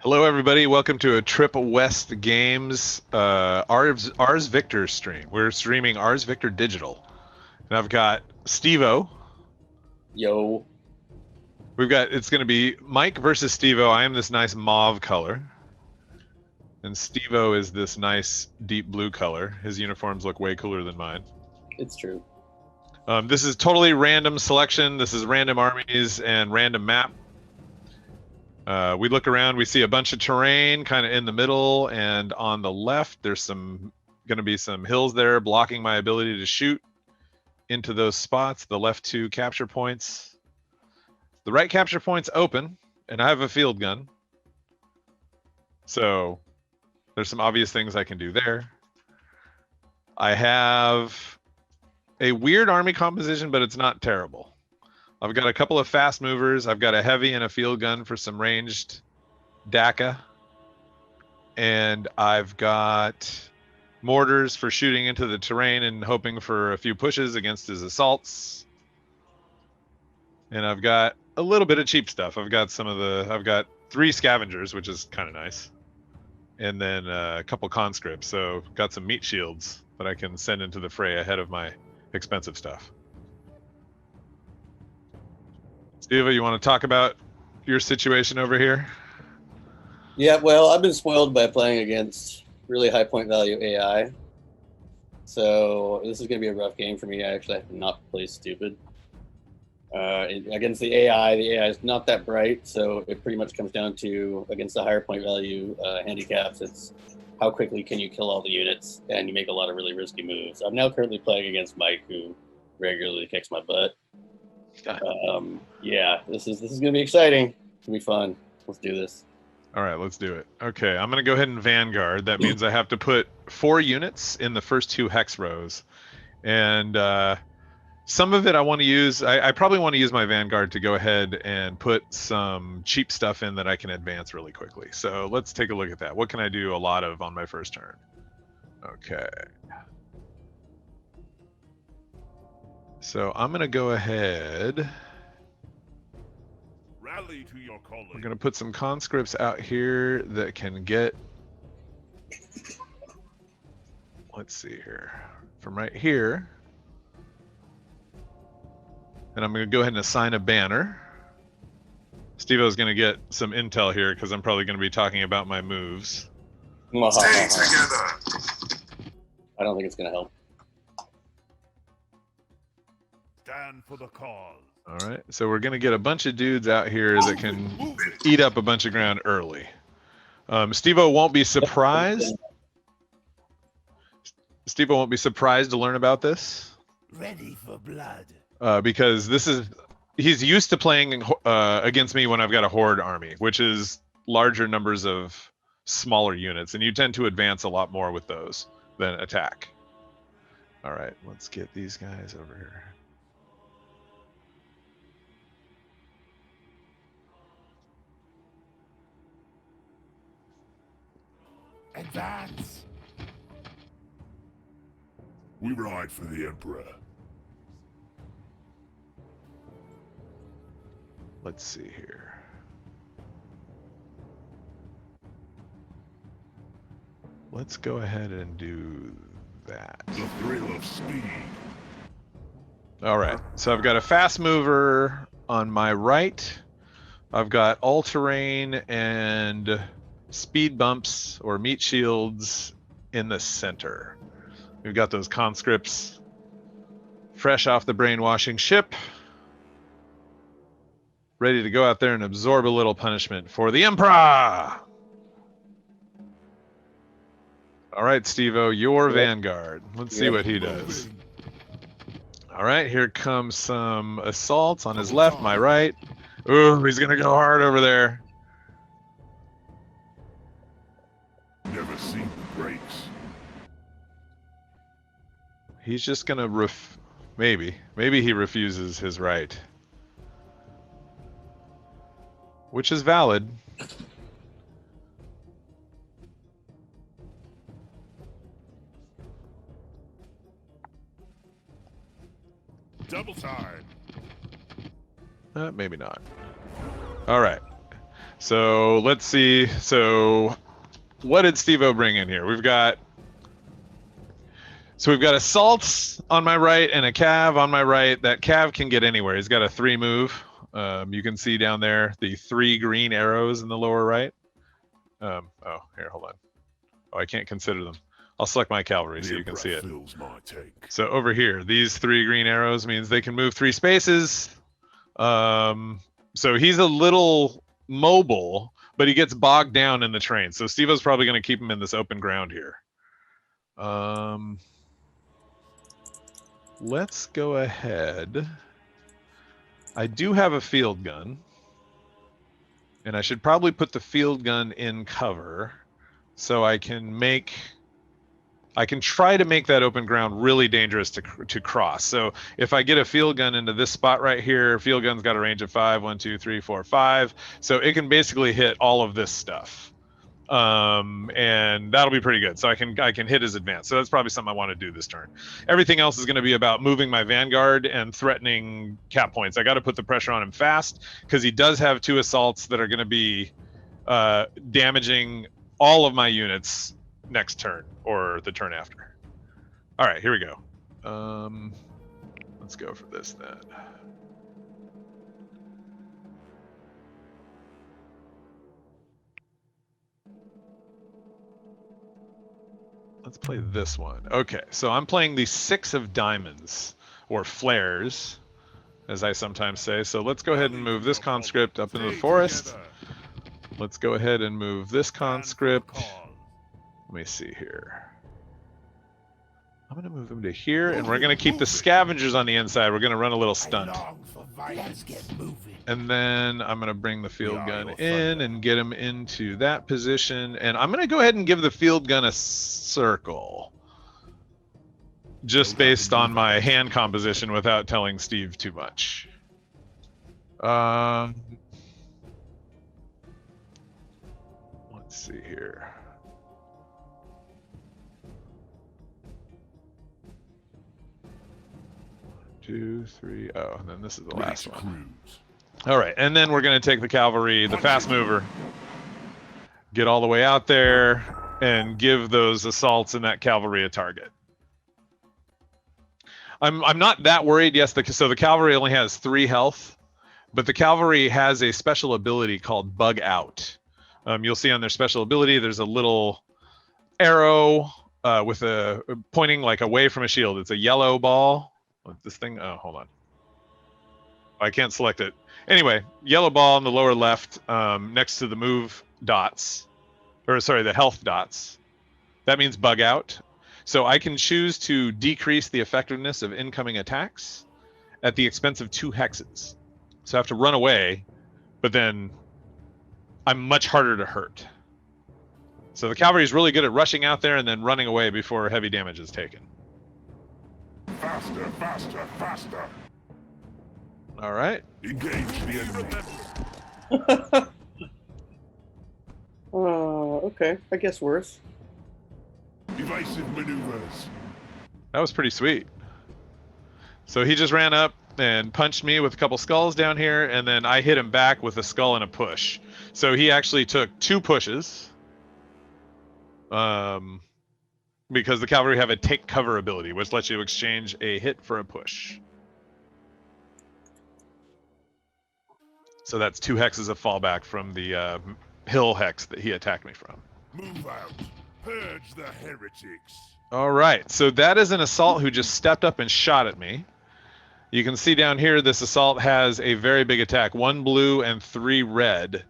Hello, everybody. Welcome to a Trip West Games Ars Victor stream. We're streaming Ars Victor Digital, and I've got Steve-O. Yo. It's going to be Mike versus Steve-O. I am this nice mauve color, and Steve-O is this nice deep blue color. His uniforms look way cooler than mine. It's true. This is totally random selection. This is random armies and random map. We look around, we see a bunch of terrain kind of in the middle, and on the left there's going to be some hills there blocking my ability to shoot into those spots. The left two capture points. The right capture point's open, and I have a field gun. So there's some obvious things I can do there. I have a weird army composition, but it's not terrible. I've got a couple of fast movers. I've got a heavy and a field gun for some ranged DACA. And I've got mortars for shooting into the terrain and hoping for a few pushes against his assaults. And I've got a little bit of cheap stuff. I've got 3 scavengers, which is kind of nice. And then a couple conscripts. So got some meat shields that I can send into the fray ahead of my expensive stuff. Steve, you want to talk about your situation over here? Yeah, well, I've been spoiled by playing against really high point value AI. So this is going to be a rough game for me. I actually have to not play stupid. Against the AI is not that bright, so it pretty much comes down to, against the higher point value handicaps, it's how quickly can you kill all the units, and you make a lot of really risky moves. I'm now currently playing against Mike, who regularly kicks my butt. Yeah, this is gonna be exciting. It's gonna be fun. Let's do this. All right, let's do it. Okay, I'm gonna go ahead and Vanguard. That means I have to put 4 units in the first 2 hex rows, and some of it I want to use. I probably want to use my Vanguard to go ahead and put some cheap stuff in that I can advance really quickly. So let's take a look at that. What can I do a lot of on my first turn? Okay. So I'm gonna go ahead. Rally to your calling. We're gonna put some conscripts out here that can get. Let's see here, from right here, and I'm gonna go ahead and assign a banner. Steve-O's gonna get some intel here because I'm probably gonna be talking about my moves. Stay together. I don't think it's gonna help. Stand for the cause. All right, so we're gonna get a bunch of dudes out here that can eat up a bunch of ground early. Steve-O won't be surprised. Steve-O won't be surprised to learn about this. Ready for blood. Because he's used to playing against me when I've got a horde army, which is larger numbers of smaller units, and you tend to advance a lot more with those than attack. All right, let's get these guys over here. Advance. We ride for the Emperor. Let's see here. Let's go ahead and do that. The thrill of speed. All right, so I've got a fast mover on my right. I've got all-terrain and speed bumps or meat shields in the center. We've got those conscripts fresh off the brainwashing ship, ready to go out there and absorb a little punishment for the Emperor. All right, Steve-O, your Vanguard. Let's see what he does. All right, here comes some assaults on his left, my right. Ooh, he's gonna go hard over there. Never seen the breaks. He's just gonna maybe he refuses his right, which is valid. Double time. Maybe not. All right. So let's see. So what did Steve-O bring in here? We've got assaults on my right and a cav on my right. That cav can get anywhere. He's got a 3 move. You can see down there the 3 green arrows in the lower right. Oh, here, hold on. Oh, I can't consider them. I'll select my cavalry so you can see it. So over here, these 3 green arrows means they can move 3 spaces. So he's a little mobile, but he gets bogged down in the terrain. So Steve-O's probably going to keep him in this open ground here. Let's go ahead. I do have a field gun, and I should probably put the field gun in cover so I can try to make that open ground really dangerous to cross. So if I get a field gun into this spot right here, field gun's got a range of 5, 1, 2, 3, 4, 5. So it can basically hit all of this stuff. And that'll be pretty good. So I can hit his advance. So that's probably something I want to do this turn. Everything else is going to be about moving my vanguard and threatening cap points. I got to put the pressure on him fast because he does have 2 assaults that are going to be damaging all of my units next turn or the turn after. All right, here we go. Let's go for this then. Let's play this one. Okay, so I'm playing the 6 of diamonds, or flares, as I sometimes say. So let's go ahead and move this conscript up into the forest. Let's go ahead and move this conscript. Let me see here. I'm going to move him to here, and we're going to keep the scavengers on the inside. We're going to run a little stunt. And then I'm going to bring the field gun in and get him into that position. And I'm going to go ahead and give the field gun a circle. Just based on my hand composition without telling Steve too much. Let's see here. 2, 3. Oh, and then this is the last one. All right, and then we're going to take the cavalry, the fast mover, get all the way out there, and give those assaults and that cavalry a target. I'm not that worried. Yes, so the cavalry only has 3 health, but the cavalry has a special ability called Bug Out. You'll see on their special ability, there's a little arrow with a pointing like away from a shield. It's a yellow ball. This thing, oh, hold on. I can't select it. Anyway, yellow ball in the lower left next to the move dots, or sorry, the health dots. That means bug out. So I can choose to decrease the effectiveness of incoming attacks at the expense of 2 hexes. So I have to run away, but then I'm much harder to hurt. So the cavalry is really good at rushing out there and then running away before heavy damage is taken. Faster, faster, faster. All right. Engage the enemy. Okay. I guess worse. Evasive maneuvers. That was pretty sweet. So he just ran up and punched me with a couple skulls down here, and then I hit him back with a skull and a push. So he actually took 2 pushes. Because the cavalry have a take cover ability, which lets you exchange a hit for a push. So that's 2 hexes of fallback from the hill hex that he attacked me from. Move out. Purge the heretics. All right, so that is an assault who just stepped up and shot at me. You can see down here, this assault has a very big attack, 1 blue and 3 red.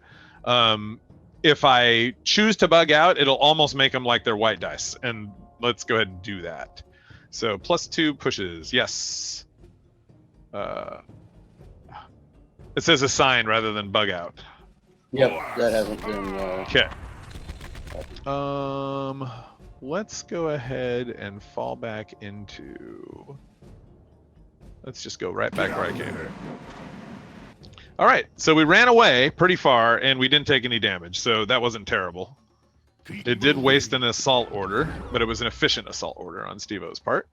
If I choose to bug out, it'll almost make them like their white dice. And let's go ahead and do that. So +2 pushes, yes. It says assign rather than bug out. Yep, that hasn't been. Okay. Let's go ahead and fall back into. Let's just go right back where I came. All right, so we ran away pretty far and we didn't take any damage, so that wasn't terrible. It did waste an assault order, but it was an efficient assault order on Steve-O's part.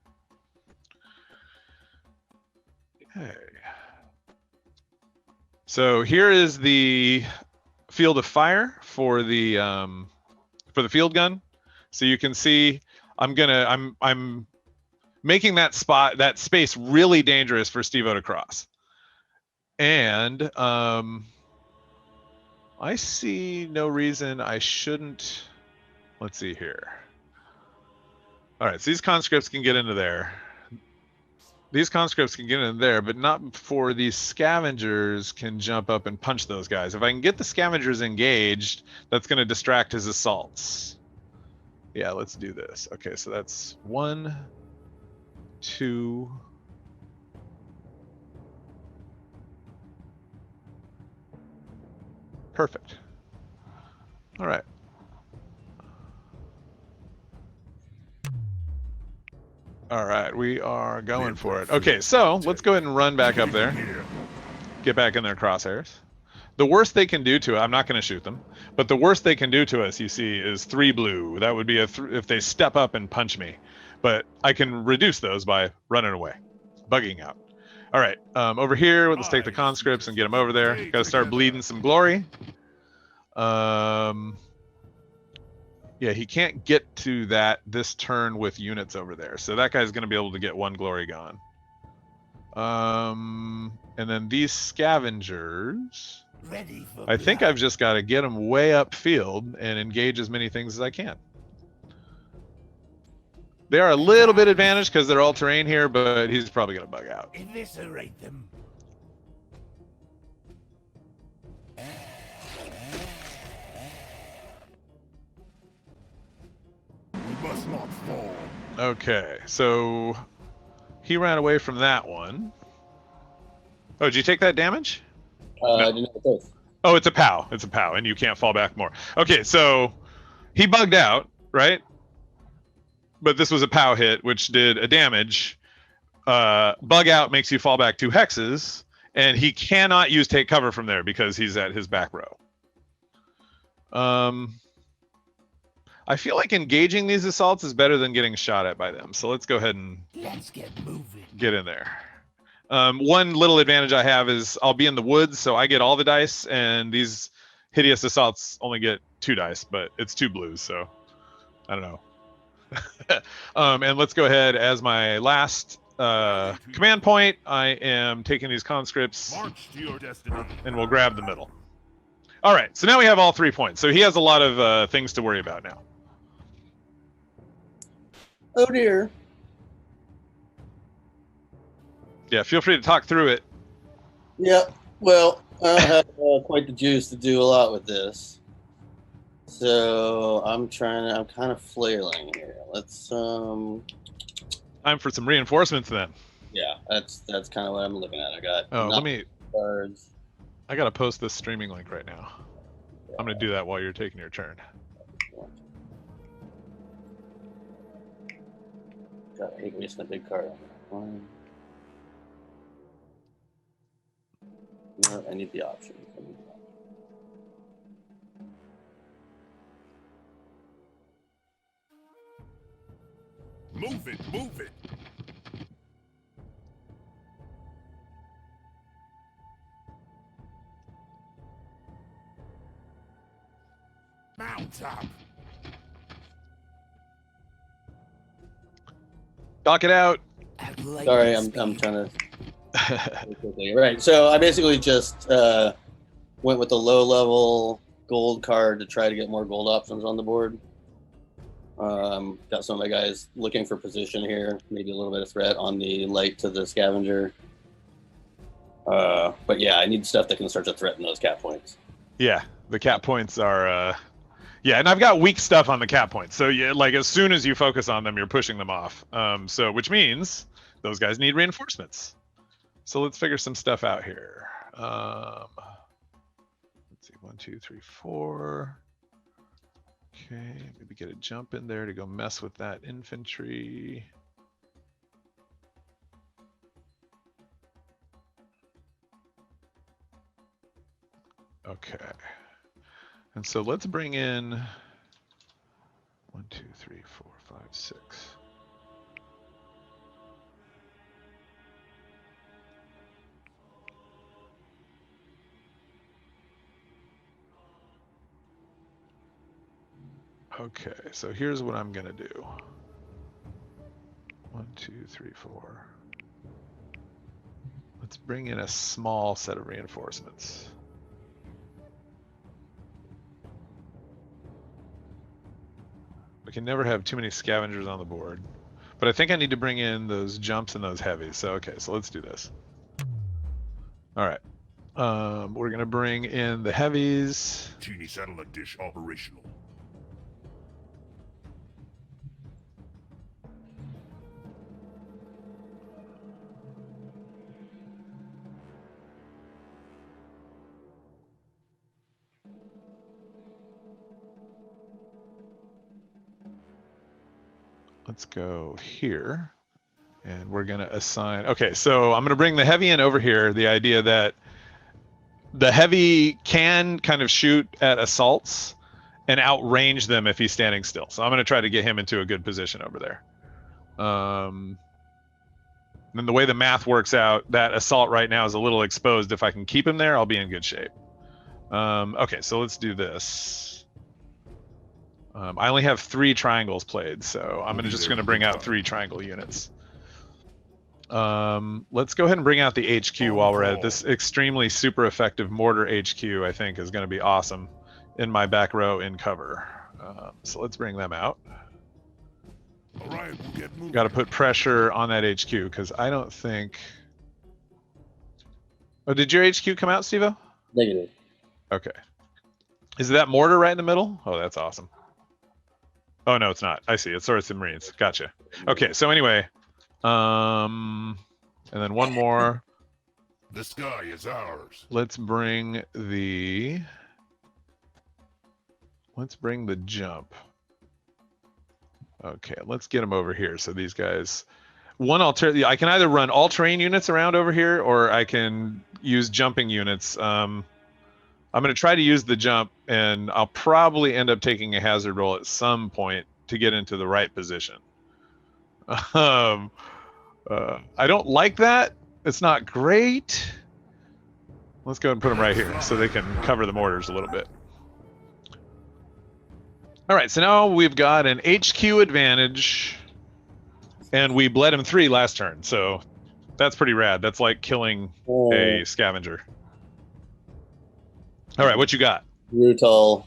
Okay. So here is the field of fire for the field gun. So you can see I'm making that space really dangerous for Steve-O to cross. And I see no reason I shouldn't. Let's see here. All right, so these conscripts can get into there. These conscripts can get in there, but not before these scavengers can jump up and punch those guys. If I can get the scavengers engaged, that's going to distract his assaults. Yeah, let's do this. Okay, so that's 1, 2. Perfect. All right. All right, we are going for it. Okay, so let's go ahead and run back up there. Get back in their crosshairs. The worst they can do to it, I'm not going to shoot them, but the worst they can do to us, you see, is 3 blue. That would be if they step up and punch me. But I can reduce those by running away, bugging out. All right, over here, let's take the conscripts and get them over there. Got to start bleeding some glory. Yeah, he can't get to this turn with units over there. So that guy's going to be able to get 1 glory gone. And then these scavengers, I think I've just got to get them way upfield and engage as many things as I can. They are a little bit advantaged because they're all terrain here, but he's probably going to bug out. Eviscerate them. We must not fall. Okay, so he ran away from that one. Oh, did you take that damage? No. I didn't know this. Oh, it's a POW. It's a POW, and you can't fall back more. Okay, so he bugged out, right? But this was a POW hit, which did a damage. Bug out makes you fall back 2 hexes, and he cannot use take cover from there because he's at his back row. I feel like engaging these assaults is better than getting shot at by them. So let's go ahead and get in there. One little advantage I have is I'll be in the woods, so I get all the dice, and these hideous assaults only get 2 dice, but it's 2 blues, so I don't know. And let's go ahead as my last command point. I am taking these conscripts, and we'll grab the middle. All right, so now we have all 3 points. So he has a lot of things to worry about now. Oh dear. Yeah, feel free to talk through it. Yeah, well, I don't have quite the juice to do a lot with this. So I'm kind of flailing here. Let's Time for some reinforcements then. Yeah, that's kind of what I'm looking at. I got cards. I gotta post this streaming link right now. Yeah. I'm gonna do that while you're taking your turn. God, I hate wasting a big card. No, I need the option. Move it, move it. Mount up. Dock it out. Sorry, I'm trying to. Right, so I basically just went with the low-level gold card to try to get more gold options on the board. Got some of my guys looking for position here, maybe a little bit of threat on the light to the scavenger. But yeah, I need stuff that can start to threaten those cap points. Yeah, the cap points are... Yeah, and I've got weak stuff on the cap points. So yeah, like as soon as you focus on them, you're pushing them off. So which means those guys need reinforcements. So let's figure some stuff out here. Let's see, 1, 2, 3, 4. Okay, maybe get a jump in there to go mess with that infantry. Okay. And so let's bring in 1, 2, 3, 4, 5, 6. Okay, so here's what I'm gonna do. 1, 2, 3, 4. Let's bring in a small set of reinforcements. We can never have too many scavengers on the board. But I think I need to bring in those jumps and those heavies. So, okay, so let's do this. All right. We're going to bring in the heavies. Genie satellite dish operational. Let's go here. And we're going to assign. Okay, so I'm going to bring the heavy in over here. The idea that the heavy can kind of shoot at assaults and outrange them if he's standing still. So I'm going to try to get him into a good position over there. And the way the math works out, that assault right now is a little exposed. If I can keep him there, I'll be in good shape. Okay, so let's do this. I only have 3 triangles played, so I'm just going to bring out 3 triangle units. Let's go ahead and bring out the HQ while we're at it. This extremely super effective mortar HQ, I think, is going to be awesome in my back row in cover. So let's bring them out. All right, we'll get moving. Got to put pressure on that HQ because I don't think. Oh, did your HQ come out, Steve-O? Negative. Okay. Is that mortar right in the middle? Oh, that's awesome. Oh no, it's not. I see. It's Swords and Marines. Gotcha. Okay, so anyway, and then one more. The sky is ours. Let's bring the jump. Okay, let's get them over here. So these guys, I can either run all terrain units around over here, or I can use jumping units. I'm going to try to use the jump, and I'll probably end up taking a hazard roll at some point to get into the right position. I don't like that. It's not great. Let's go ahead and put them right here so they can cover the mortars a little bit. All right, so now we've got an HQ advantage, and we bled him 3 last turn, so that's pretty rad. That's like killing a scavenger. All right, what you got? Brutal.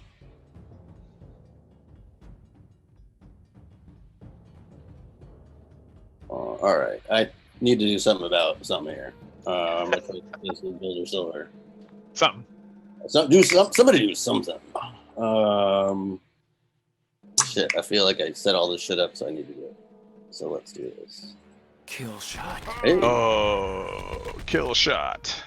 All right, I need to do something about something here. I'm gonna take this with Builder Silver. Something. Somebody do something. Shit, I feel like I set all this shit up, so I need to do it. So let's do this. Kill shot. Hey. Oh, kill shot.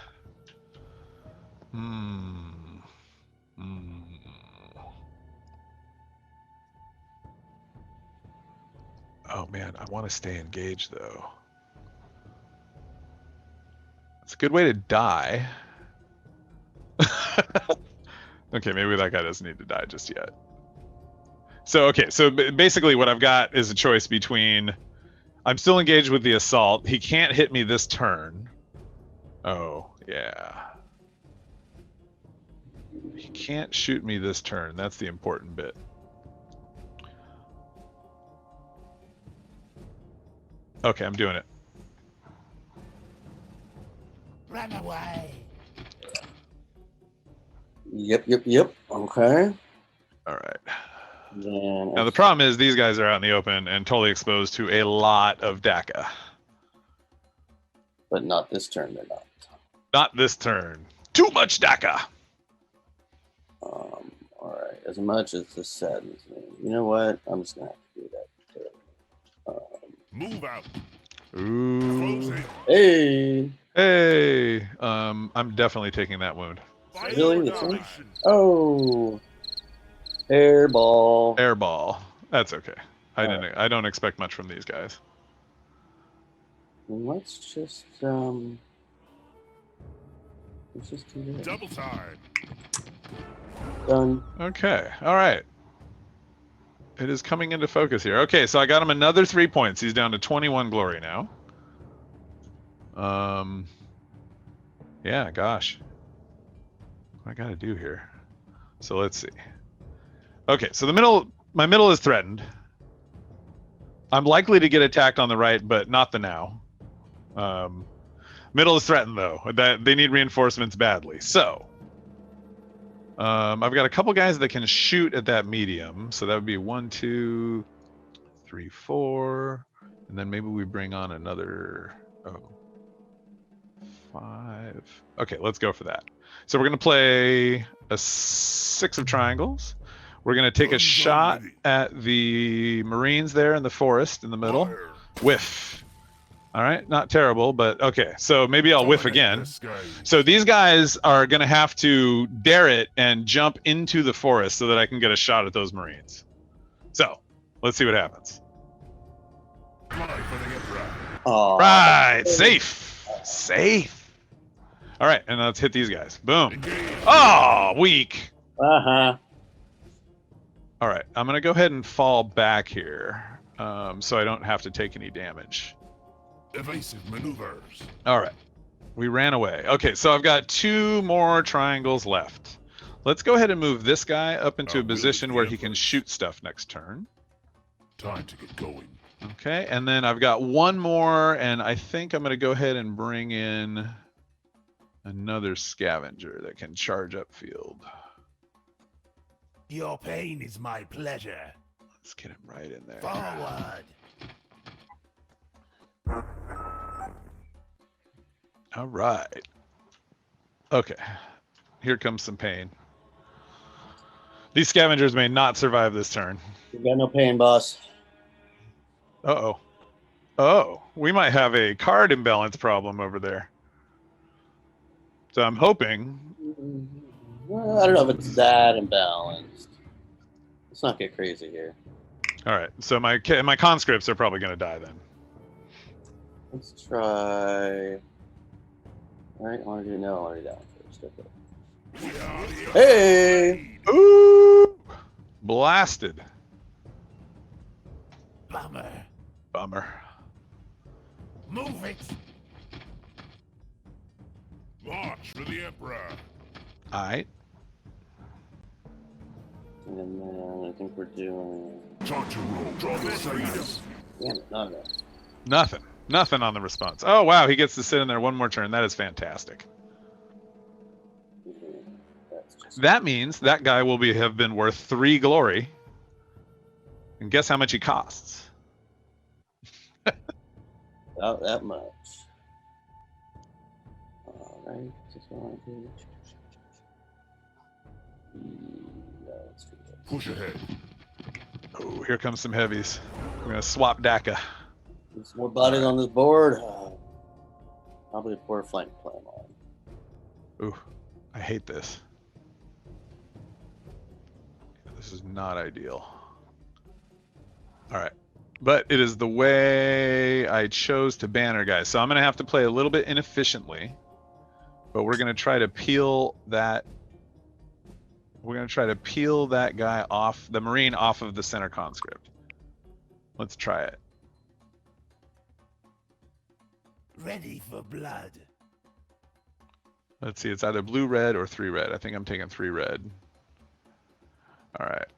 Oh man, I want to stay engaged though. It's a good way to die. Okay, maybe that guy doesn't need to die just yet. So, okay, so basically what I've got is a choice between, I'm still engaged with the assault. He can't hit me this turn. Oh, yeah. He can't shoot me this turn. That's the important bit. Okay, I'm doing it. Run away. Yep. Okay. All right. Then Now the problem is these guys are out in the open and totally exposed to a lot of DACA. but not this turn. They're not. Not this turn. Too much DACA. All right. As much as this saddens me, you know what? I'm just gonna have to do that. Move out. Ooh. Closing. Hey. Hey. I'm definitely taking that wound. Really? It's in? Oh. Airball. Airball. That's okay. I don't expect much from these guys. Let's just do that. Double time. Done. Okay. All right. It is coming into focus here. Okay, so I got him another 3 points. He's down to 21 glory now. Yeah, gosh. What I got to do here? So let's see. Okay, so the my middle is threatened. I'm likely to get attacked on the right, but not the now. Middle is threatened though. That they need reinforcements badly. So I've got a couple guys that can shoot at that medium. So that would be 1, 2, 3, 4, and then maybe we bring on another 5. Okay, let's go for that. So we're gonna play a 6 of triangles. We're gonna take a shot at the Marines there in the forest in the middle. Whiff. All right, not terrible, but okay. So maybe I'll whiff again. So these guys are gonna have to dare it and jump into the forest so that I can get a shot at those Marines. So let's see what happens. Oh, Right, safe. All right, and let's hit these guys. Boom. Oh, weak. Uh-huh. All right, I'm gonna go ahead and fall back here, so I don't have to take any damage. Evasive maneuvers. All right, we ran away. Okay, so I've got 2 more triangles left. Let's go ahead and move this guy up into a position where he can shoot stuff next turn. Time to get going. Okay, and then I've got 1 more, and I think I'm gonna go ahead and bring in another scavenger that can charge up field. Your pain is my pleasure. Let's get him right in there. Forward. All right. Okay. Here comes some pain. These scavengers may not survive this turn. You got no pain, boss. Uh-oh. Oh, we might have a card imbalance problem over there. So I'm hoping. Well, I don't know if it's that imbalanced. Let's not get crazy here. All right. So my conscripts are probably going to die then. Let's try. All right, I want to do no. I want to do that one first. Okay. Hey! Ooh! Blasted. Bummer. Move it. March for the Emperor. All right. And then I think we're doing. Charge your roll. Draw the freedom. Damn it, no. Nothing on the response. Oh, wow. He gets to sit in there 1 more turn. That is fantastic. That's just... That means that guy will have been worth 3 glory. And guess how much he costs? About that much. All right. Just want to do. Let's do this. Push ahead. Oh, here comes some heavies. We're going to swap DACA. Get some more bodies on this board. Probably a poor flank plan on. Ooh, I hate this. This is not ideal. All right. But it is the way I chose to banner guys. So I'm going to have to play a little bit inefficiently. But we're going to try to peel that. We're going to try to peel that guy off, the Marine off of the center conscript. Let's try it. Ready for blood. Let's see, it's either blue, red, or 3 red. I think I'm taking 3 red. All right.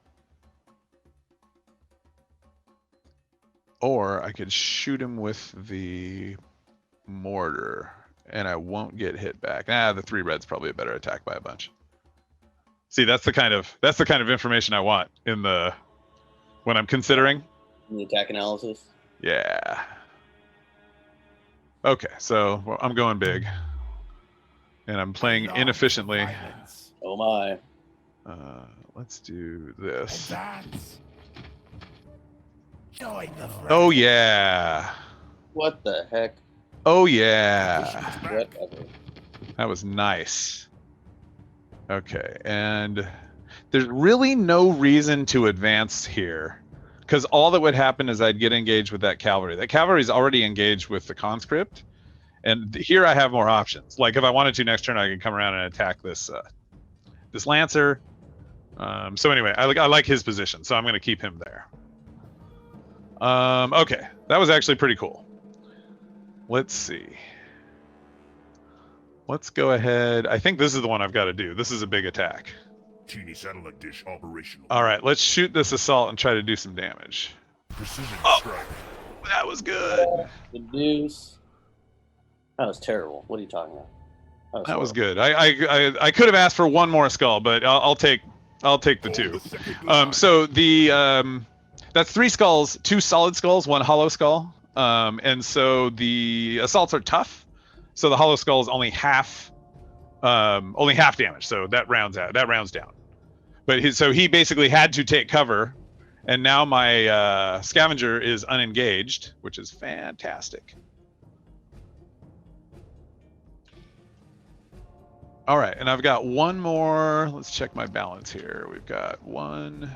Or I could shoot him with the mortar, and I won't get hit back. The 3 red's probably a better attack by a bunch. See, that's the kind of information I want in the when I'm considering The attack analysis. Yeah. Okay, so I'm going big, and I'm playing inefficiently. Oh my. Let's do this. Advance. Join the fray. Oh yeah. What the heck? Oh yeah. Whatever. That was nice. Okay, and there's really no reason to advance here, because all that would happen is I'd get engaged with that cavalry. That cavalry's already engaged with the conscript, and here I have more options. Like if I wanted to next turn, I could come around and attack this this lancer. So anyway, I like his position, so I'm going to keep him there. Okay, that was actually pretty cool. Let's see. Let's go ahead. I think this is the one I've got to do. This is a big attack. Teeny satellite dish operational. All right, let's shoot this assault and try to do some damage. Precision Oh. strike. That was good. The deuce. That was terrible. What are you talking about? That was horrible. good. I could have asked for one more skull, but I'll take the two. So the that's 3 skulls, 2 solid skulls, 1 hollow skull. And so the assaults are tough. So the hollow skull is only half damage. So that rounds down. But he basically had to take cover, and now my scavenger is unengaged, which is fantastic. All right, and I've got one more. Let's check my balance here. We've got 1,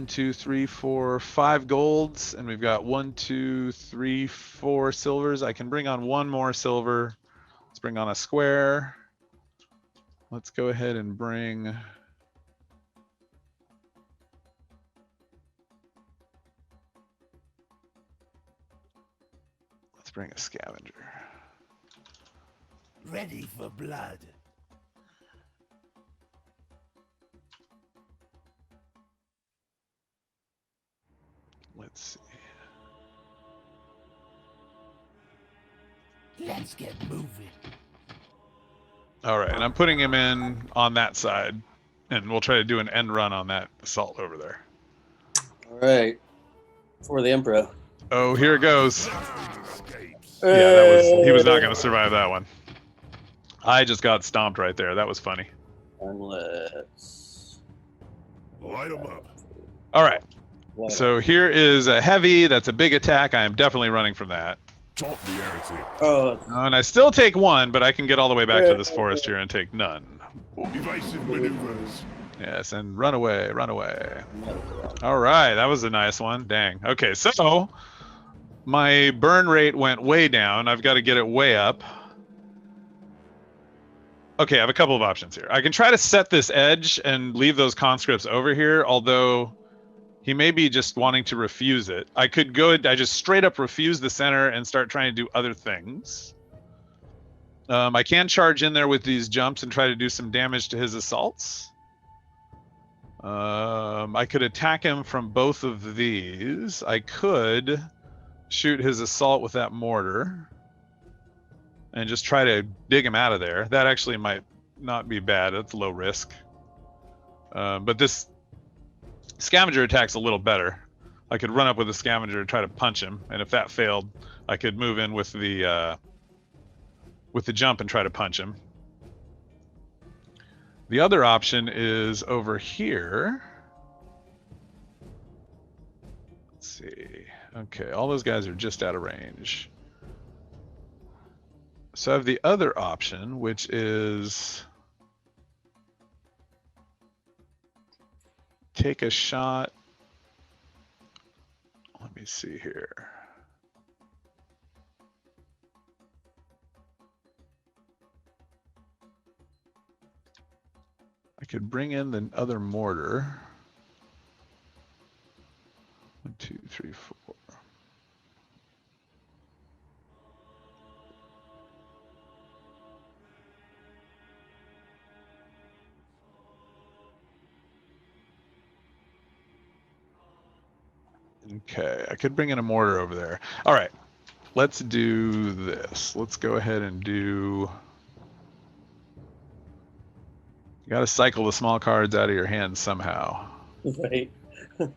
2, 3, 4, 5 golds, and we've got 1, 2, 3, 4 silvers. I can bring on one more silver. Let's bring on a square. Let's go ahead and bring. Let's bring a scavenger. Ready for blood. Let's see. Let's get moving. All right, and I'm putting him in on that side, and we'll try to do an end run on that assault over there. All right. For the Emperor. Oh, here it goes. Escapes. Yeah, he was not going to survive that one. I just got stomped right there. That was funny. And let's. Light them up. All right, What? so here is a heavy. That's a big attack. I am definitely running from that. Talk reality. Oh, And I still take 1, but I can get all the way back to this forest here and take none. Evasive maneuvers. Yes, and run away, run away. no. All right, that was a nice one. Dang. Okay, so my burn rate went way down. I've got to get it way up. Okay, I have a couple of options here. I can try to set this edge and leave those conscripts over here, although he may be just wanting to refuse it. I could go, I just straight up refuse the center and start trying to do other things. I can charge in there with these jumps and try to do some damage to his assaults. I could attack him from both of these. I could shoot his assault with that mortar and just try to dig him out of there. That actually might not be bad. That's low risk. But this scavenger attack's a little better. I could run up with the scavenger and try to punch him, and if that failed, I could move in with the jump and try to punch him. The other option is over here. Let's see. Okay, all those guys are just out of range. So I have the other option, which is take a shot. Let me see here. I could bring in the other mortar. 1, 2, 3, 4. Okay, I could bring in a mortar over there. All right, let's do this. Let's go ahead and do. You got to cycle the small cards out of your hands somehow. Right. If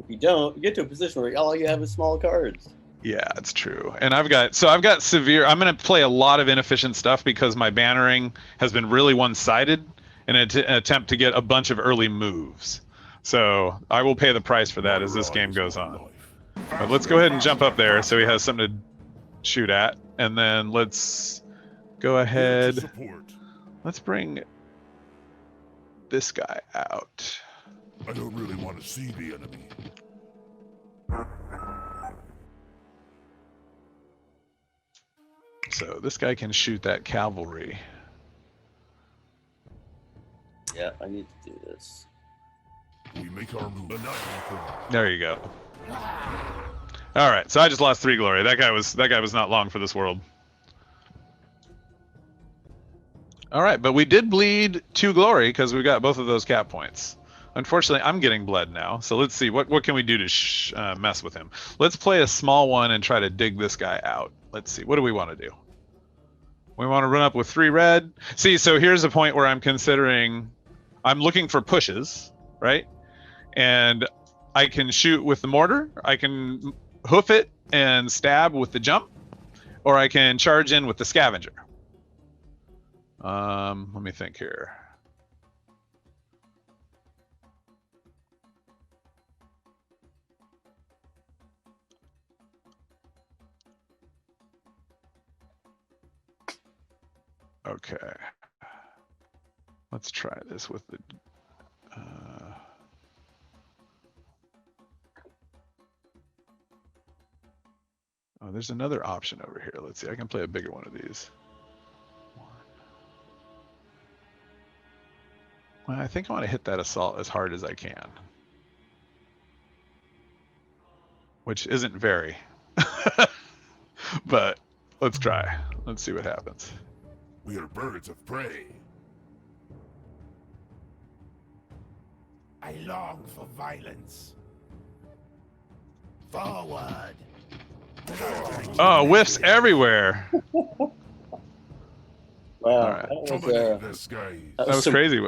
you don't, you get to a position where all you have is small cards. Yeah, it's true. And I've got severe. I'm going to play a lot of inefficient stuff because my bannering has been really one-sided in an attempt to get a bunch of early moves. So I will pay the price for that as this game goes on. But let's go ahead and jump up there so he has something to shoot at. And then let's go ahead. Let's bring this guy out. I don't really want to see the enemy. So this guy can shoot that cavalry. Yeah, I need to do this. We make our move. There you go. All right, so I just lost 3 glory. That guy was not long for this world. All right, but we did bleed 2 glory because we got both of those cap points. Unfortunately, I'm getting bled now. So let's see, what can we do to mess with him? Let's play a small one and try to dig this guy out. Let's see, what do we want to do? We want to run up with 3 red. See, so here's a point where I'm considering, I'm looking for pushes, right? And I can shoot with the mortar, I can hoof it and stab with the jump, or I can charge in with the scavenger. Let me think here. Okay. Let's try this with the oh, there's another option over here. Let's see. I can play a bigger one of these. Well, I think I want to hit that assault as hard as I can. Which isn't very. But let's try. Let's see what happens. We are birds of prey. I long for violence. Forward. Oh, whiffs everywhere. Wow, Alright. Dominate the skies. That was crazy.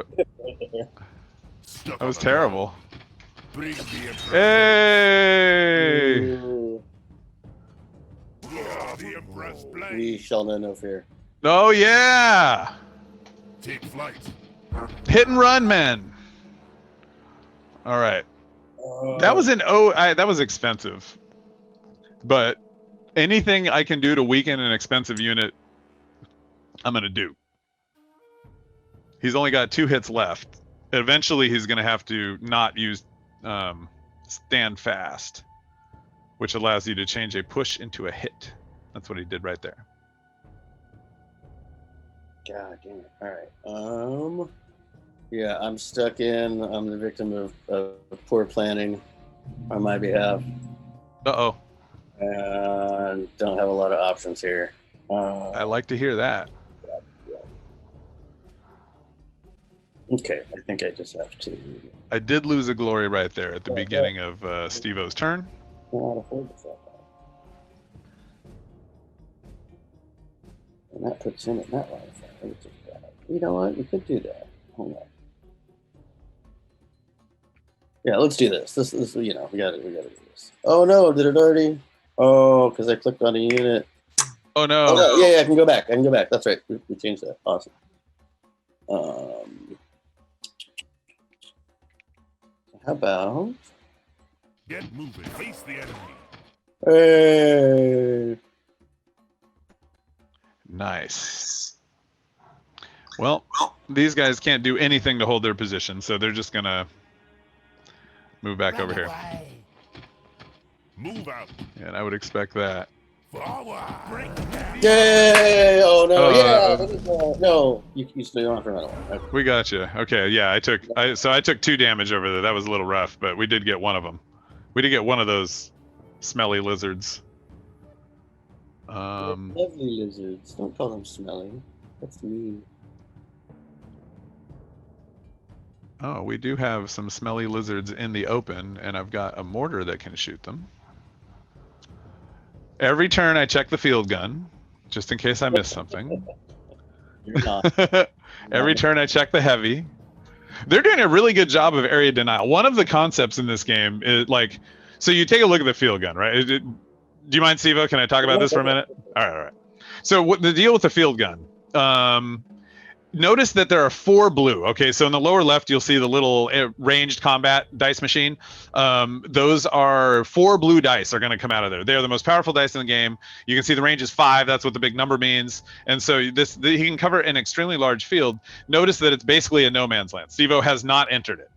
Stuck That was on the terrible. Bring the emperor. Hey! Ooh, The emperor's blade. we shall know no fear. Oh yeah! Take flight. Hit and run, men. All right. That was that was expensive. But anything I can do to weaken an expensive unit, I'm gonna do. He's only got 2 hits left. Eventually, he's gonna have to not use stand fast, which allows you to change a push into a hit. That's what he did right there. God damn it. All right. Yeah, I'm stuck in. I'm the victim of poor planning on my behalf. Uh-oh. And don't have a lot of options here. I like to hear that. Okay, I think I just have to. I did lose a glory right there at the beginning of Steve-O's turn. Not afford this up. And that puts him in that line of fire, which is bad. You know what? We could do that. Hold on. Yeah, let's do this. This we gotta do this. Oh no, did it already? Oh, because I clicked on a unit. Oh no. Oh, no. Yeah, I can go back. That's right. We changed that. Awesome. How about? Get moving. Face the enemy. Hey. Nice. Well, these guys can't do anything to hold their position, so they're just gonna move back over here. Move out. And I would expect that. Forward. Break Yay! Oh no! Uh, no, you stay on for another one. Okay. We got you. Okay, yeah, I took 2 damage over there. That was a little rough, but we did get one of them. We did get one of those smelly lizards. Lovely lizards. Don't call them smelly. That's mean. Oh, we do have some smelly lizards in the open, and I've got a mortar that can shoot them. Every turn I check the field gun, just in case I miss something. You're not. Every turn I check the heavy. They're doing a really good job of area denial. One of the concepts in this game is like, so you take a look at the field gun, right? Do you mind, Sivo? Can I talk about this for a minute? All right. So what the deal with the field gun? Notice that there are 4 blue. Okay, so in the lower left, you'll see the little ranged combat dice machine. Those are 4 blue dice are going to come out of there. They are the most powerful dice in the game. You can see the range is 5. That's what the big number means. And so he can cover an extremely large field. Notice that it's basically a no man's land. Steve-O has not entered it.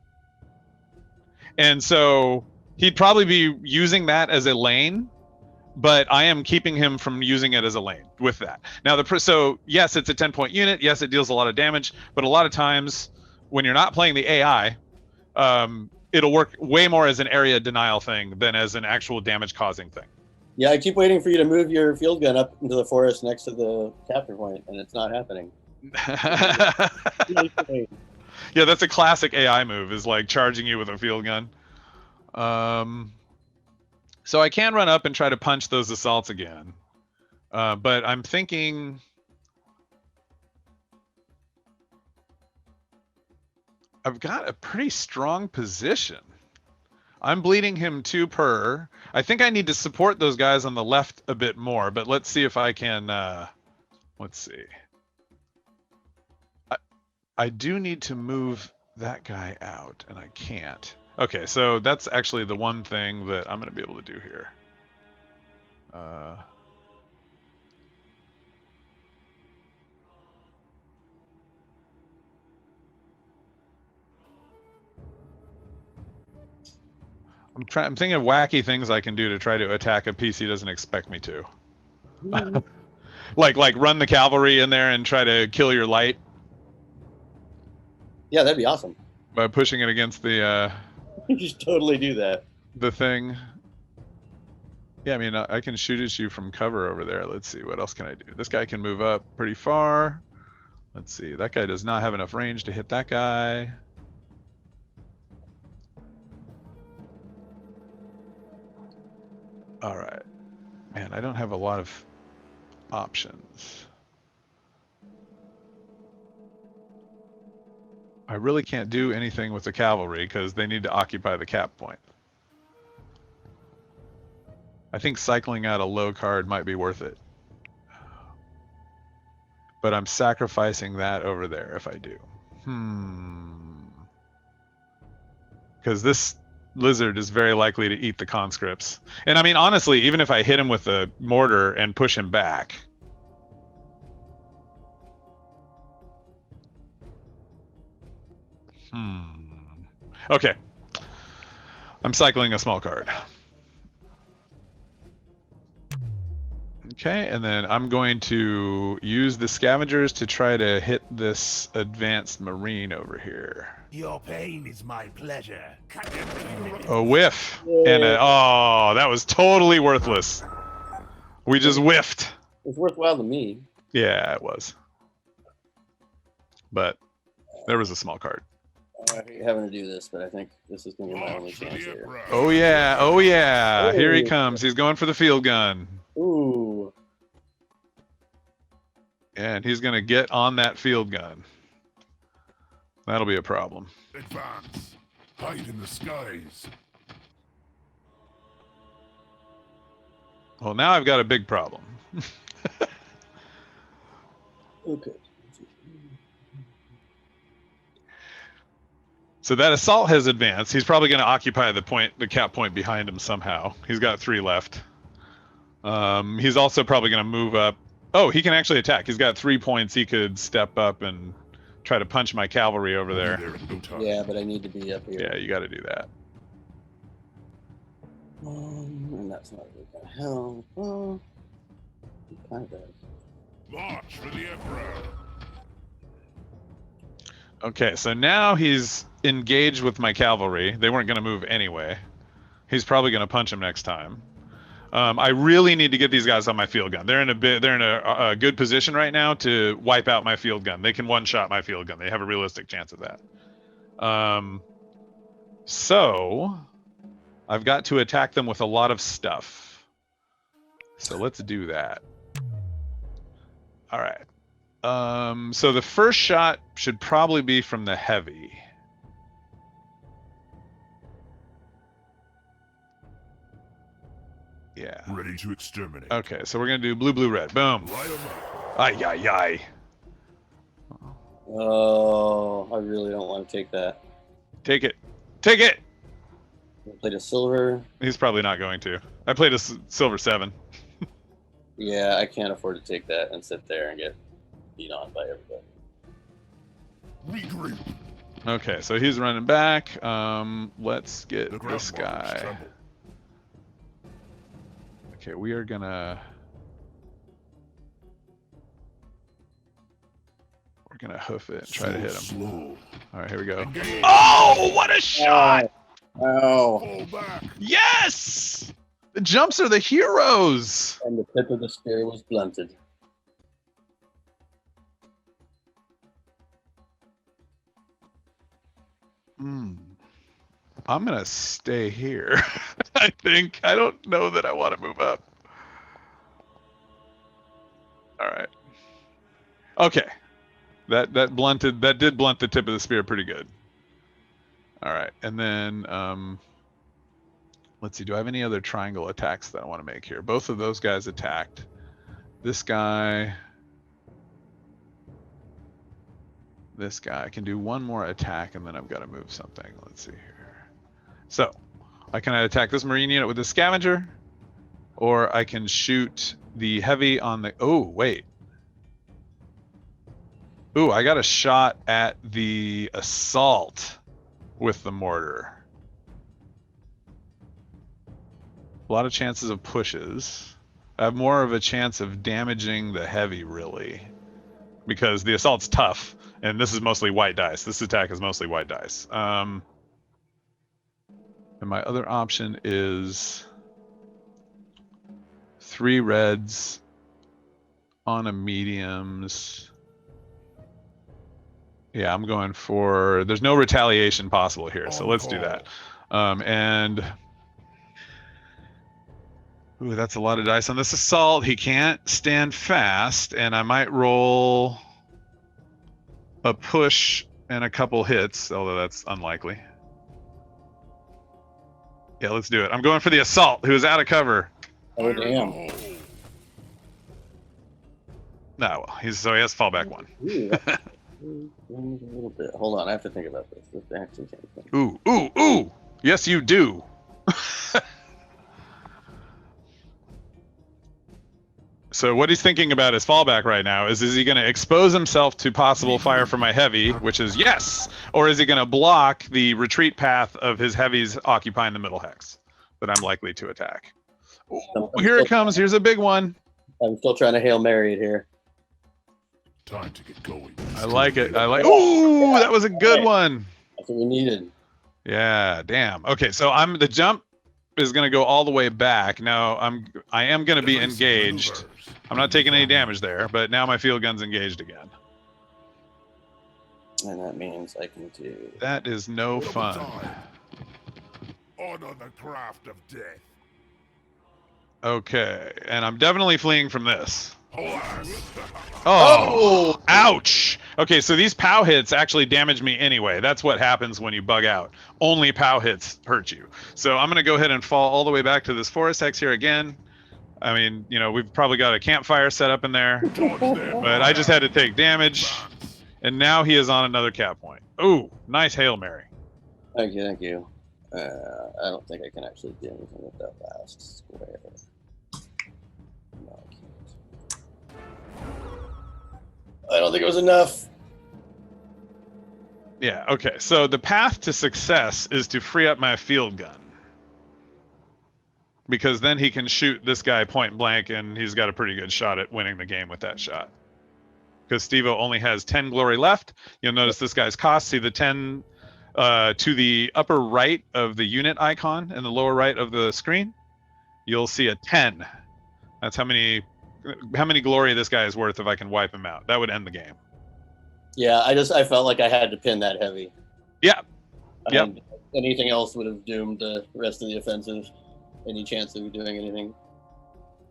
And so he'd probably be using that as a lane, but I am keeping him from using it as a lane with that. Now, so yes, it's a 10-point unit. Yes, it deals a lot of damage, but a lot of times when you're not playing the AI, it'll work way more as an area denial thing than as an actual damage causing thing. Yeah, I keep waiting for you to move your field gun up into the forest next to the capture point, and it's not happening. Yeah, that's a classic AI move, is like charging you with a field gun. So I can run up and try to punch those assaults again. But I'm thinking I've got a pretty strong position. I'm bleeding him 2 per. I think I need to support those guys on the left a bit more, but let's see if I can, let's see. I do need to move that guy out, and I can't. Okay, so that's actually the one thing that I'm going to be able to do here. I'm thinking of wacky things I can do to try to attack a piece he doesn't expect me to. like run the cavalry in there and try to kill your light. Yeah, that'd be awesome. By pushing it against the You just totally do that. the thing. Yeah, I mean, I can shoot at you from cover over there. Let's see, what else can I do? This guy can move up pretty far. Let's see, that guy does not have enough range to hit that guy. All right. Man, I don't have a lot of options. I really can't do anything with the cavalry because they need to occupy the cap point. I think cycling out a low card might be worth it. But I'm sacrificing that over there if I do. Because this lizard is very likely to eat the conscripts. And I mean, honestly, even if I hit him with a mortar and push him back. Okay. I'm cycling a small card. Okay, and then I'm going to use the scavengers to try to hit this advanced marine over here. Your pain is my pleasure. A whiff. And oh, that was totally worthless. We just whiffed. It's worthwhile to me. Yeah, it was. But there was a small card. I hate having to do this, but I think this is going to be my only chance here. Oh yeah, oh yeah. Here he comes. He's going for the field gun. Ooh. And he's going to get on that field gun. That'll be a problem. Advance. Hide in the skies. Well, now I've got a big problem. Okay. So that assault has advanced. He's probably going to occupy the cap point behind him somehow. He's got 3 left. He's also probably going to move up. Oh, he can actually attack. He's got 3 points. He could step up and try to punch my cavalry over there. Yeah, but I need to be up here. Yeah, you got to do that. And that's not really going to help. Well, it kind of does. March for the Emperor. Okay, so now he's engaged with my cavalry. They weren't going to move anyway. He's probably going to punch him next time. I really need to get these guys on my field gun. They're in a good position right now to wipe out my field gun. They can one-shot my field gun. They have a realistic chance of that. So I've got to attack them with a lot of stuff. So let's do that. All right. So the first shot should probably be from the heavy. Yeah. Ready to exterminate. Okay, so we're gonna do blue, blue, red. Boom. Ay, ay, ay. Oh, I really don't want to take that. Take it. Take it. I played a silver. He's probably not going to. I played a silver 7. Yeah, I can't afford to take that and sit there and get beat on by everybody. Regroup. Okay, so he's running back. Let's get The this ground walls guy. tremble. Okay, we are gonna hoof it and try to hit him. Slow. All right, here we go. Engage. Oh, what a shot! Oh, Fall back. Yes! The jumps are the heroes. and the tip of the spear was blunted. I'm gonna stay here. I think. I don't know that I want to move up. All right. Okay. That did blunt the tip of the spear pretty good. All right, and then let's see. Do I have any other triangle attacks that I want to make here? Both of those guys attacked. This guy. This guy. I can do one more attack, and then I've got to move something. Let's see here. So, I can attack this marine unit with the scavenger, or I can shoot the heavy on the. Oh wait. Ooh, I got a shot at the assault with the mortar. A lot of chances of pushes. I have more of a chance of damaging the heavy, really, because the assault's tough, and this is mostly white dice. This attack is mostly white dice. And my other option is 3 reds on a mediums. Yeah, I'm going for. There's no retaliation possible here, so let's do that. And ooh, that's a lot of dice on this assault. He can't stand fast, and I might roll a push and a couple hits, although that's unlikely. Yeah, let's do it. I'm going for the assault, who is out of cover. Oh damn! No, so he has to fall back 1. Ooh, a little bit. Hold on, I have to think about this. This actually can't think. Ooh! Yes, you do. So what he's thinking about his fallback right now is he going to expose himself to possible fire from my heavy, which is yes, or is he going to block the retreat path of his heavies occupying the middle hex that I'm likely to attack? Ooh, here it comes. Here's a big one. I'm still trying to Hail Mary it here. Time to get going. I like it. Ooh, that was a good one. That's what we needed. Yeah, damn. Okay, so the jump is going to go all the way back. Now I am going to be engaged. I'm not taking any damage there, but now my field gun's engaged again. And that means I can do. That is no fun. Honor the craft of death. Okay, and I'm definitely fleeing from this. Alas. Oh, ouch. Okay, so these POW hits actually damage me anyway. That's what happens when you bug out. Only POW hits hurt you. So I'm going to go ahead and fall all the way back to this forest hex here again. I mean, we've probably got a campfire set up in there, but I just had to take damage, and now he is on another cap point. Ooh, nice Hail Mary. Thank you. I don't think I can actually do anything with that last square. No, I can't. I don't think it was enough. Yeah, okay. So the path to success is to free up my field gun, because then he can shoot this guy point blank, and he's got a pretty good shot at winning the game with that shot. Because Steve-O only has 10 glory left. You'll notice this guy's cost. See the 10 to the upper right of the unit icon and the lower right of the screen? You'll see a 10. That's how many glory this guy is worth if I can wipe him out. That would end the game. Yeah, I felt like I had to pin that heavy. Yeah. Yep. Anything else would have doomed the rest of the offensive. Any chance of doing anything?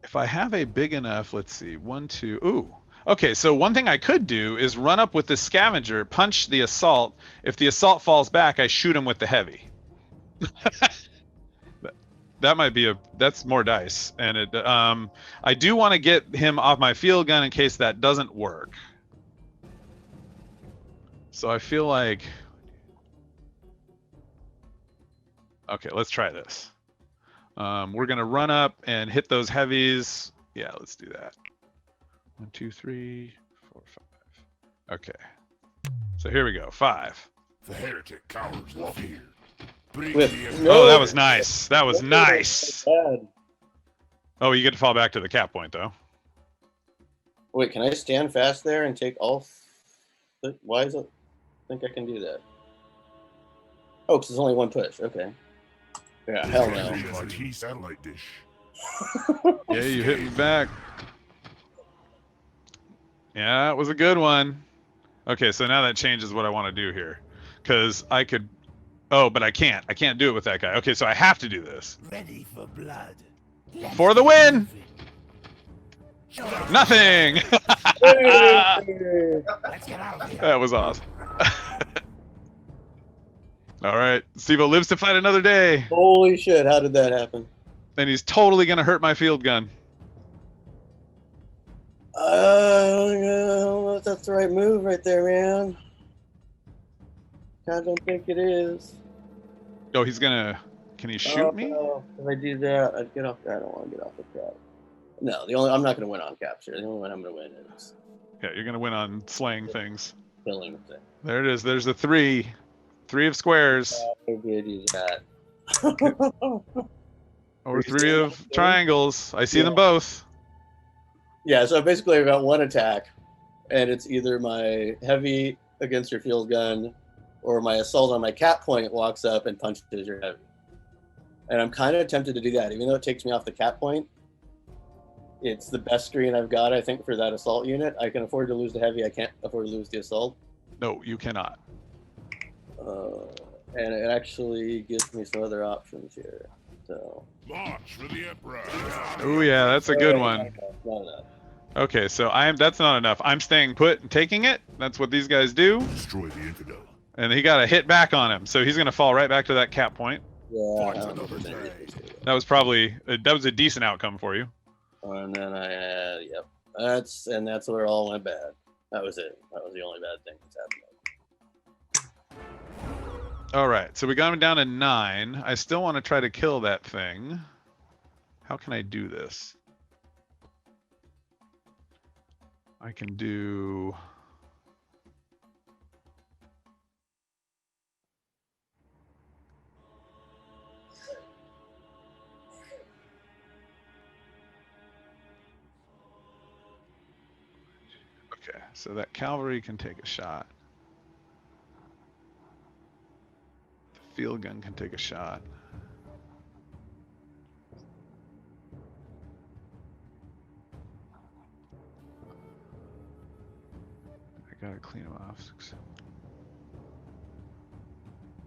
If I have a big enough, let's see, 1, 2, ooh. Okay, so one thing I could do is run up with the scavenger, punch the assault. If the assault falls back, I shoot him with the heavy. That might be that's more dice. And I do want to get him off my field gun in case that doesn't work. So I feel like, okay, let's try this. We're gonna run up and hit those heavies. Yeah, let's do that. 1, 2, 3, 4, 5. Okay. So here we go. 5. The heretic cowards love here. Oh, that was nice. That was nice. Oh, you get to fall back to the cap point, though. Wait, can I stand fast there and take all? Why is it? I think I can do that. Oh, because it's only one push. Okay. Yeah, hell no. My satellite dish. Yeah, you hit me back. Yeah, it was a good one. Okay, so now that changes what I want to do here. Because I could Oh, but I can't. I can't do it with that guy. Okay, so I have to do this. Ready for blood. Let's For the get win! moving. Show us Nothing! Let's get out of here. That was awesome. All right, Steve-O lives to fight another day. Holy shit! How did that happen? And he's totally going to hurt my field gun. I don't know if that's the right move right there, man. I don't think it is. Oh, he's going to... Can he shoot me? No. If I do that, I'd get off. I don't want to get off the cap. No, I'm not going to win on capture. The only one I'm going to win is Yeah, you're going to win on slaying things. killing the thing. There it is. There's the 3. 3 of squares. I did use that. Or 3 of triangles. I see them both. Yeah, so basically I've got one attack, and it's either my heavy against your field gun, or my assault on my cap point walks up and punches your heavy. And I'm kind of tempted to do that, even though it takes me off the cap point. It's the best screen I've got, I think, for that assault unit. I can afford to lose the heavy. I can't afford to lose the assault. No, you cannot. And it actually gives me some other options here. So. March for the Emperor. Oh yeah, that's a good one. Not enough. Okay, so that's not enough. I'm staying put and taking it. That's what these guys do. Destroy the infidel. And he got a hit back on him, so he's going to fall right back to that cap point. Yeah, I Fight don't know if another there's any day. difference to it. That was probably a decent outcome for you. And then I had, yep. That's where it all went bad. That was it. That was the only bad thing that's happened. All right, so we got him down to 9. I still want to try to kill that thing. How can I do this? I can do... Okay, so that cavalry can take a shot. The field gun can take a shot. I gotta clean them off.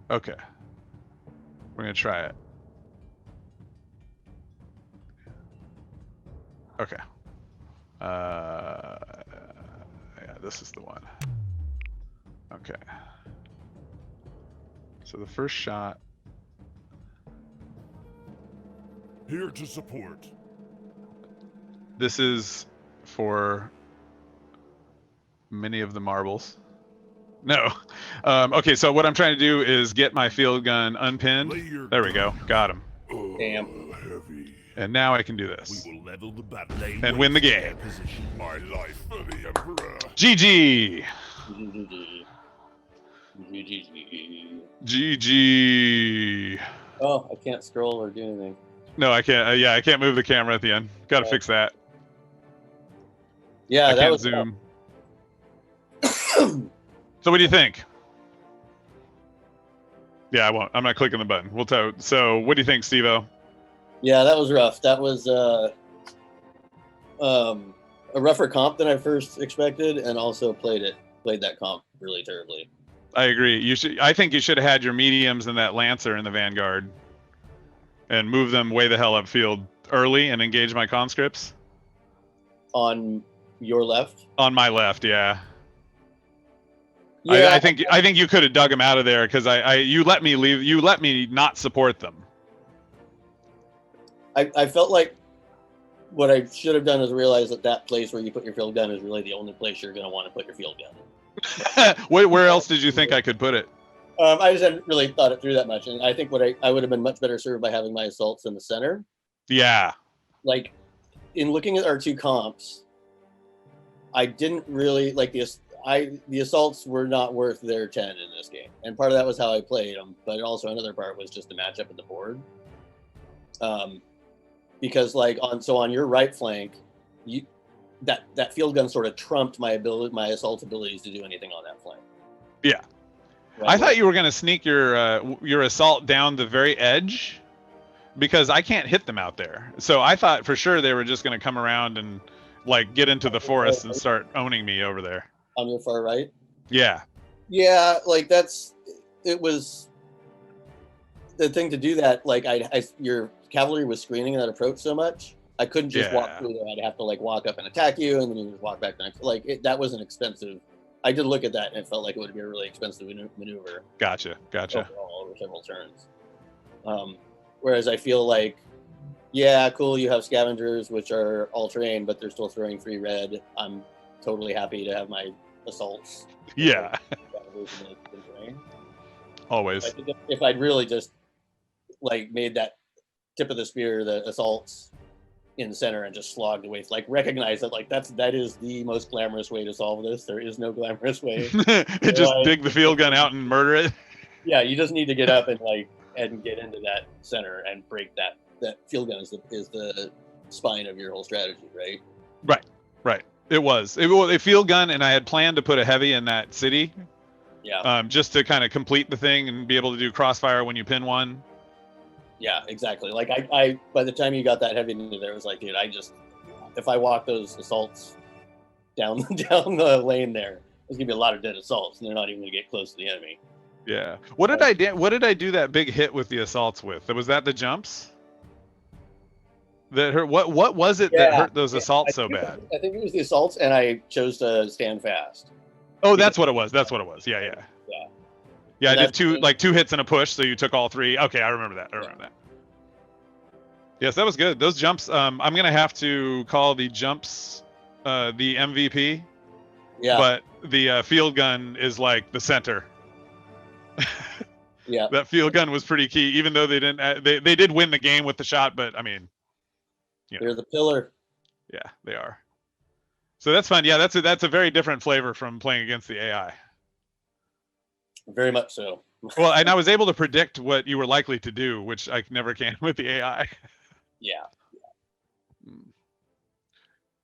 Okay. We're gonna try it. Okay. Yeah, this is the one. Okay. So the first shot. Here to support. This is for many of the marbles. No. Okay, so what I'm trying to do is get my field gun unpinned. There we go. Got him. Damn. Heavy. And now I can do this. We will level the battle lane And win the wait for their game. position. My life for the Emperor. GG! GG! Oh, I can't scroll or do anything. No, I can't. Yeah, I can't move the camera at the end. Gotta fix that. Yeah, I that can't was zoom. So what do you think? Yeah, I won't. I'm not clicking the button. We'll tell. So what do you think, Steve-O? Yeah, that was rough. That was a rougher comp than I first expected, and also played that comp really terribly. I agree. I think you should have had your mediums and that Lancer in the Vanguard, and move them way the hell upfield early and engage my conscripts. On your left? On my left, yeah. Yeah, I think you could have dug them out of there because you let me leave. You let me not support them. I felt like what I should have done is realize that place where you put your field gun is really the only place you're going to want to put your field gun. Where else did you think I could put it? I just hadn't really thought it through that much, and I think I would have been much better served by having my assaults in the center. Yeah. Like, in looking at our two comps, I didn't really like the assaults were not worth their 10 in this game, and part of that was how I played them, but also another part was just the matchup at the board. Because on your right flank, that field gun sort of trumped my assault abilities to do anything on that flank. Yeah. Right? I thought you were going to sneak your assault down the very edge, because I can't hit them out there. So I thought for sure they were just going to come around and get into the forest and start owning me over there. On your far right. Yeah. Yeah, it was. the thing to do that, like your cavalry was screening that approach so much, I couldn't just walk through there. I'd have to like walk up and attack you, and then you just walk back down. Like that was an expensive. I did look at that, and it felt like it would be a really expensive maneuver. Gotcha. Overall, over several turns. Whereas I feel like, yeah, cool, you have scavengers, which are all terrain, but they're still throwing 3 red. I'm totally happy to have my assaults. Yeah. In terrain. Always. If I'd really just like made that tip of the spear, the assaults in the center, and just slogged away, like recognize that like that is the most glamorous way to solve this. There is no glamorous way. Just dig the field gun out and murder it. Yeah, you just need to get up and get into that center and break that field gun is the spine of your whole strategy, right? Right. It was a field gun, and I had planned to put a heavy in that city. Yeah. Just to kind of complete the thing and be able to do crossfire when you pin one. Yeah, exactly. Like I by the time you got that heavy into there, it was like, dude, if I walk those assaults down the lane there, there's gonna be a lot of dead assaults, and they're not even gonna get close to the enemy. Yeah. What did I do that big hit with the assaults with? Was that the jumps? That hurt? What was it that hurt those assaults so bad? I think it was the assaults, and I chose to stand fast. Oh, that's what it was. Yeah. Yeah, I did two hits and a push, so you took all 3. Okay, I remember that. Yes, that was good. Those jumps. I'm gonna have to call the jumps the MVP. Yeah. But the field gun is like the center. Yeah. That field gun was pretty key, even though they didn't. They did win the game with the shot, but I mean, they're the pillar. Yeah, they are. So that's fun. Yeah, that's a very different flavor from playing against the AI. Very much so. Well, and I was able to predict what you were likely to do, which I never can with the AI. Yeah.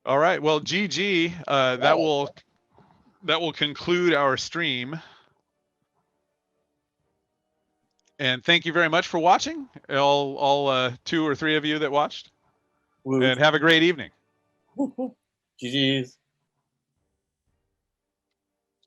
All right. Well, GG. That will conclude our stream. And thank you very much for watching, all 2 or 3 of you that watched. Woo. And have a great evening. GG's.